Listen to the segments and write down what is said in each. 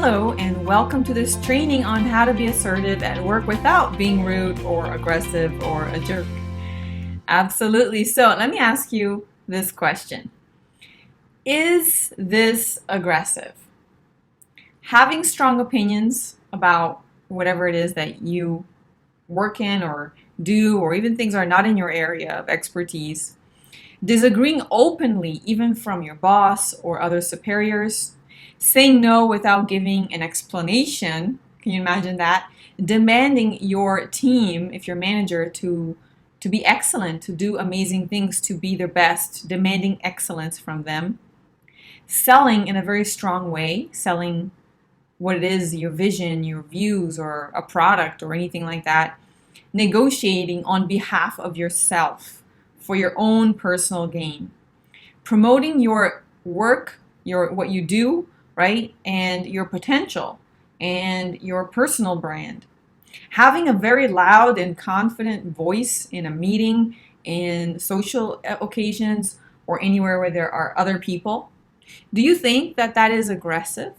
Hello and welcome to this training on how to be assertive at work without being rude or aggressive or a jerk. Absolutely. So let me ask you this question. Is this aggressive? Having strong opinions about whatever it is that you work in or do, or even things are not in your area of expertise, disagreeing openly even from your boss or other superiors, saying no without giving an explanation, can you imagine that? Demanding your team, if you're manager, to be excellent, to do amazing things, to be their best, demanding excellence from them. Selling in a very strong way, selling what it is, your vision, your views, or a product or anything like that. Negotiating on behalf of yourself for your own personal gain. Promoting your work, what you do, right? And your potential and your personal brand. Having a very loud and confident voice in a meeting, in social occasions, or anywhere where there are other people. Do you think that that is aggressive?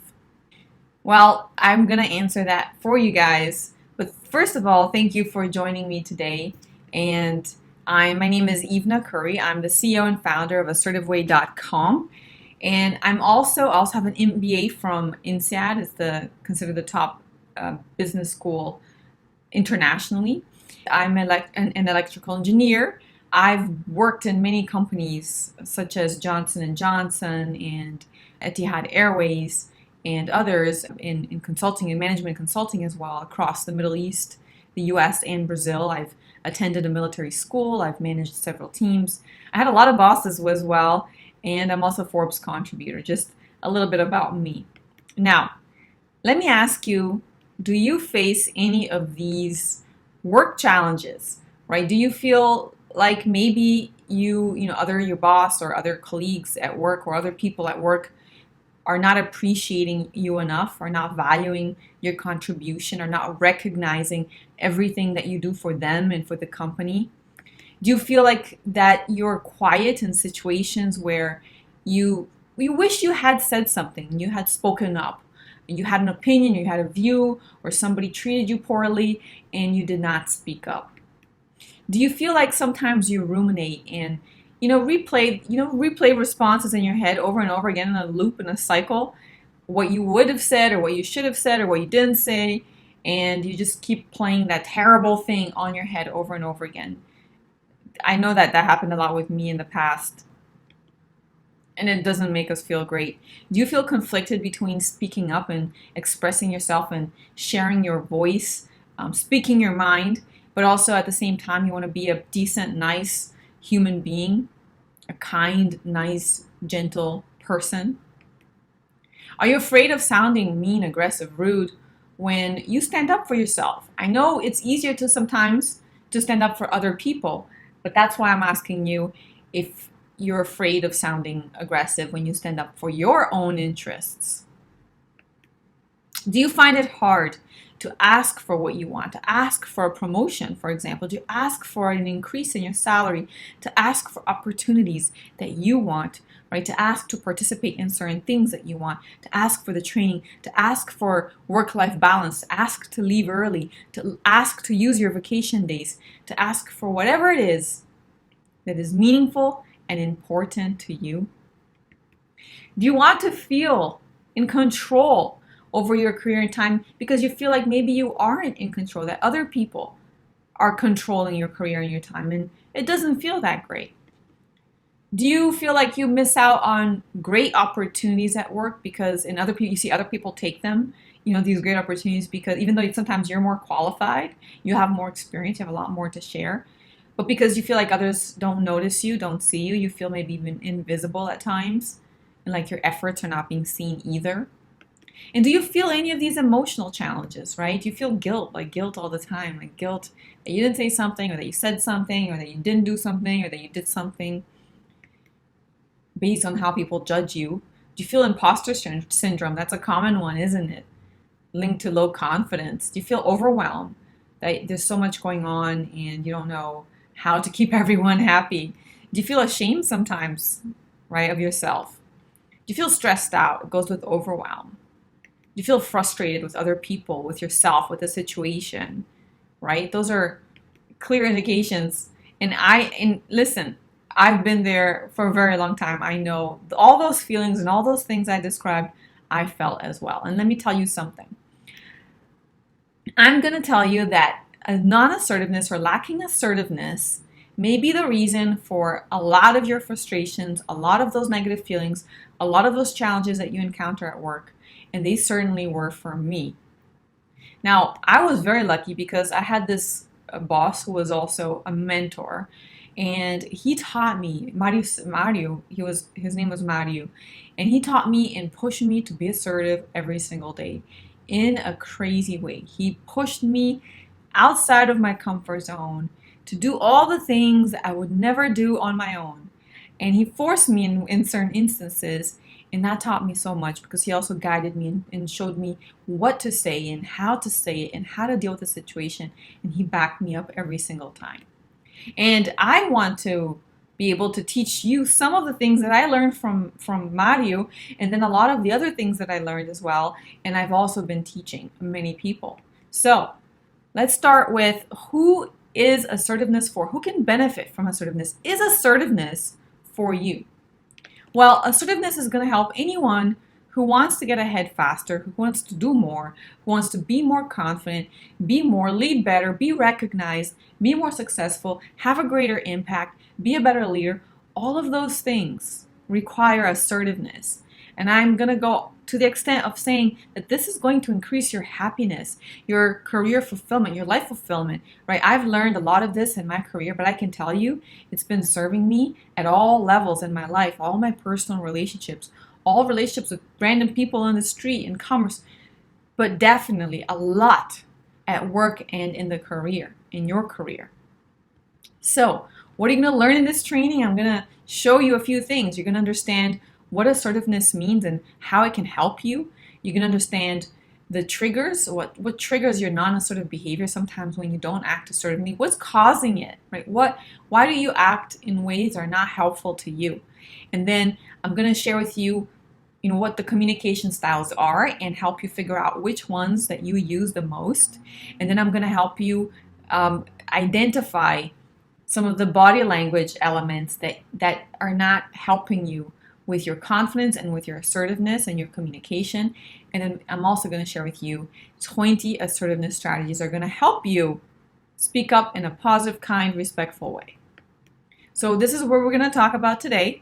Well, I'm going to answer that for you guys. But first of all, thank you for joining me today. And my name is Ivna Curry. I'm the CEO and founder of assertiveway.com. And I also have an MBA from INSEAD. It's considered the top business school internationally. I'm an electrical engineer. I've worked in many companies such as Johnson & Johnson and Etihad Airways and others in consulting and management consulting as well across the Middle East, the US, and Brazil. I've attended a military school. I've managed several teams. I had a lot of bosses as well. And I'm also a Forbes contributor. Just a little bit about me. Now, let me ask you, do you face any of these work challenges, right? Do you feel like maybe your boss or other colleagues at work or other people at work are not appreciating you enough, or not valuing your contribution, or not recognizing everything that you do for them and for the company? Do you feel like that you're quiet in situations where you wish you had said something, you had spoken up, you had an opinion, you had a view, or somebody treated you poorly and you did not speak up? Do you feel like sometimes you ruminate and replay responses in your head over and over again in a loop, in a cycle, what you would have said or what you should have said or what you didn't say, and you just keep playing that terrible thing on your head over and over again? I know that happened a lot with me in the past, and it doesn't make us feel great. Do you feel conflicted between speaking up and expressing yourself and sharing your voice, speaking your mind, but also at the same time you want to be a decent, nice human being, a kind, nice, gentle person? Are you afraid of sounding mean, aggressive, rude when you stand up for yourself? I know it's easier to sometimes to stand up for other people, but that's why I'm asking you if you're afraid of sounding aggressive when you stand up for your own interests. Do you find it hard to ask for what you want, to ask for a promotion, for example? Do you ask for an increase in your salary, to ask for opportunities that you want, right? To ask to participate in certain things that you want, to ask for the training, to ask for work-life balance, to ask to leave early, to ask to use your vacation days, to ask for whatever it is that is meaningful and important to you? Do you want to feel in control over your career and time because you feel like maybe you aren't in control, that other people are controlling your career and your time, and it doesn't feel that great? Do you feel like you miss out on great opportunities at work because you see other people take them, these great opportunities, because even though sometimes you're more qualified, you have more experience, you have a lot more to share, but because you feel like others don't notice you, don't see you, you feel maybe even invisible at times, and like your efforts are not being seen either? And do you feel any of these emotional challenges, right? Do you feel guilt all the time, like guilt that you didn't say something, or that you said something, or that you didn't do something, or that you did something based on how people judge you? Do you feel imposter syndrome? That's a common one, isn't it? Linked to low confidence. Do you feel overwhelmed that there's so much going on and you don't know how to keep everyone happy? Do you feel ashamed sometimes, right, of yourself? Do you feel stressed out? It goes with overwhelm. You feel frustrated with other people, with yourself, with the situation, right? Those are clear indications. And listen, I've been there for a very long time. I know all those feelings and all those things I described, I felt as well. And let me tell you something. I'm going to tell you that a non-assertiveness or lacking assertiveness may be the reason for a lot of your frustrations, a lot of those negative feelings, a lot of those challenges that you encounter at work. And they certainly were for me. Now, I was very lucky because I had this boss who was also a mentor, and he taught me, Mario, his name was Mario, and he taught me and pushed me to be assertive every single day in a crazy way. He pushed me outside of my comfort zone to do all the things that I would never do on my own. And he forced me in certain instances, and that taught me so much because he also guided me and showed me what to say and how to say it and how to deal with the situation. And he backed me up every single time. And I want to be able to teach you some of the things that I learned from Mario, and then a lot of the other things that I learned as well. And I've also been teaching many people. So let's start with, who is assertiveness for? Who can benefit from assertiveness? Is assertiveness for you? Well, assertiveness is going to help anyone who wants to get ahead faster, who wants to do more, who wants to be more confident, be more, lead better, be recognized, be more successful, have a greater impact, be a better leader. All of those things require assertiveness. And I'm going to go to the extent of saying that this is going to increase your happiness, your career fulfillment, your life fulfillment, right? I've learned a lot of this in my career, but I can tell you it's been serving me at all levels in my life, all my personal relationships, all relationships with random people on the street and commerce, but definitely a lot at work and in the career, in your career. So what are you going to learn in this training? I'm going to show you a few things. You're going to understand what assertiveness means and how it can help you. You can understand the triggers, what triggers your non-assertive behavior sometimes when you don't act assertively. What's causing it, right? Why do you act in ways that are not helpful to you? And then I'm going to share with you, what the communication styles are and help you figure out which ones that you use the most. And then I'm going to help you identify some of the body language elements that are not helping you with your confidence and with your assertiveness and your communication. And then I'm also going to share with you 20 assertiveness strategies that are going to help you speak up in a positive, kind, respectful way. So this is what we're going to talk about today.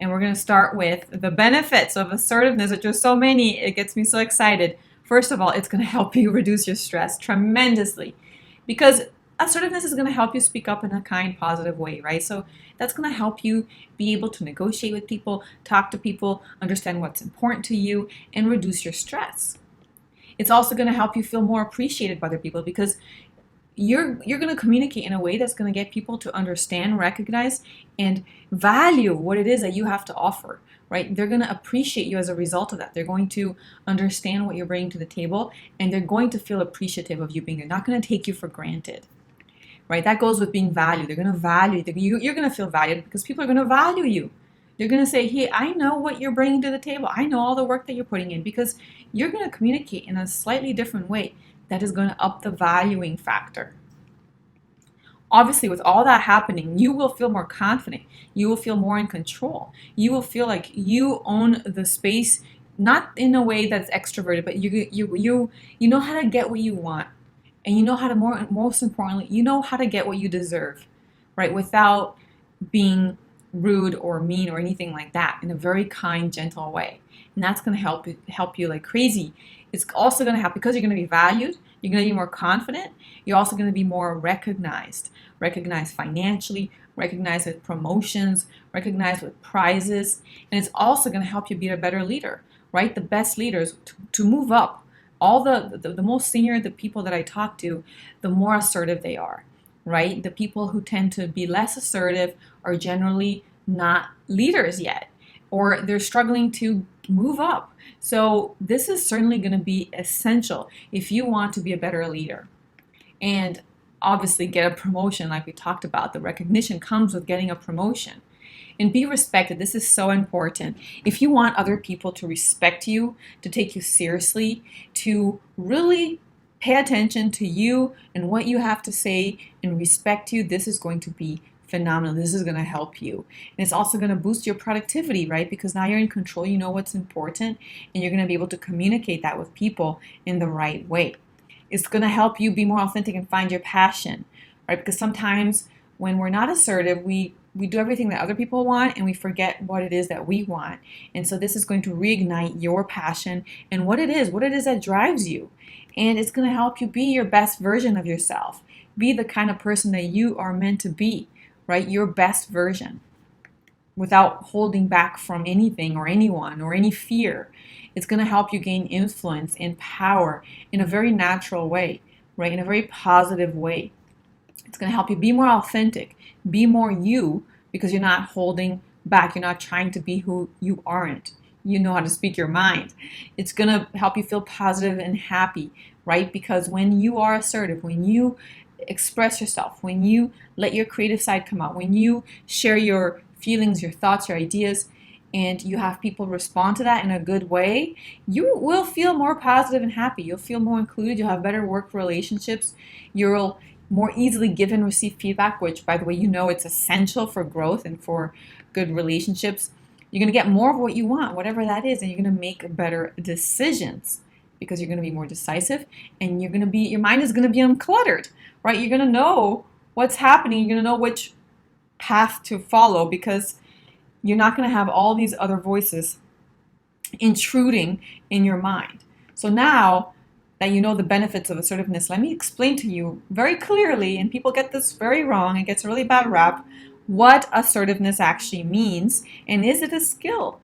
And we're going to start with the benefits of assertiveness, which are so many, it gets me so excited. First of all, it's going to help you reduce your stress tremendously, because assertiveness is going to help you speak up in a kind, positive way, right? So that's going to help you be able to negotiate with people, talk to people, understand what's important to you, and reduce your stress. It's also going to help you feel more appreciated by other people, because you're going to communicate in a way that's going to get people to understand, recognize, and value what it is that you have to offer, right? They're going to appreciate you as a result of that. They're going to understand what you're bringing to the table, and they're going to feel appreciative of you being there. They're not going to take you for granted, right? That goes with being valued. They're going to value you. You're going to feel valued because people are going to value you. They're going to say, hey, I know what you're bringing to the table. I know all the work that you're putting in, because you're going to communicate in a slightly different way that is going to up the valuing factor. Obviously, with all that happening, you will feel more confident. You will feel more in control. You will feel like you own the space, not in a way that's extroverted, but you know how to get what you want, and you know how to most importantly, you know how to get what you deserve, right? Without being rude or mean or anything like that, in a very kind, gentle way. And that's going to help you like crazy. It's also going to help because you're going to be valued. You're going to be more confident. You're also going to be more recognized financially, recognized with promotions, recognized with prizes. And it's also going to help you be a better leader, right? The best leaders to move up. All the most senior, the people that I talk to, the more assertive they are, right? The people who tend to be less assertive are generally not leaders yet, or they're struggling to move up. So this is certainly going to be essential if you want to be a better leader. And obviously get a promotion like we talked about. The recognition comes with getting a promotion. And be respected. This is so important. If you want other people to respect you, to take you seriously, to really pay attention to you and what you have to say and respect you, this is going to be phenomenal. This is going to help you. And it's also going to boost your productivity, right? Because now you're in control, you know what's important, and you're going to be able to communicate that with people in the right way. It's going to help you be more authentic and find your passion, right? Because sometimes when we're not assertive, we do everything that other people want and we forget what it is that we want. And so this is going to reignite your passion and what it is that drives you. And it's going to help you be your best version of yourself. Be the kind of person that you are meant to be, right? Your best version without holding back from anything or anyone or any fear. It's going to help you gain influence and power in a very natural way, right? In a very positive way. It's going to help you be more authentic, be more you, because you're not holding back. You're not trying to be who you aren't. You know how to speak your mind. It's going to help you feel positive and happy, right? Because when you are assertive, when you express yourself, when you let your creative side come out, when you share your feelings, your thoughts, your ideas, and you have people respond to that in a good way, you will feel more positive and happy. You'll feel more included. You'll have better work relationships. You'll more easily give and receive feedback, which, by the way, you know it's essential for growth and for good relationships. You're going to get more of what you want, whatever that is, and you're going to make better decisions because you're going to be more decisive, and you're going to be, your mind is going to be uncluttered, right? You're going to know what's happening. You're going to know which path to follow because you're not going to have all these other voices intruding in your mind. So now that you know the benefits of assertiveness, let me explain to you very clearly, and people get this very wrong, it gets a really bad rap, what assertiveness actually means, and is it a skill?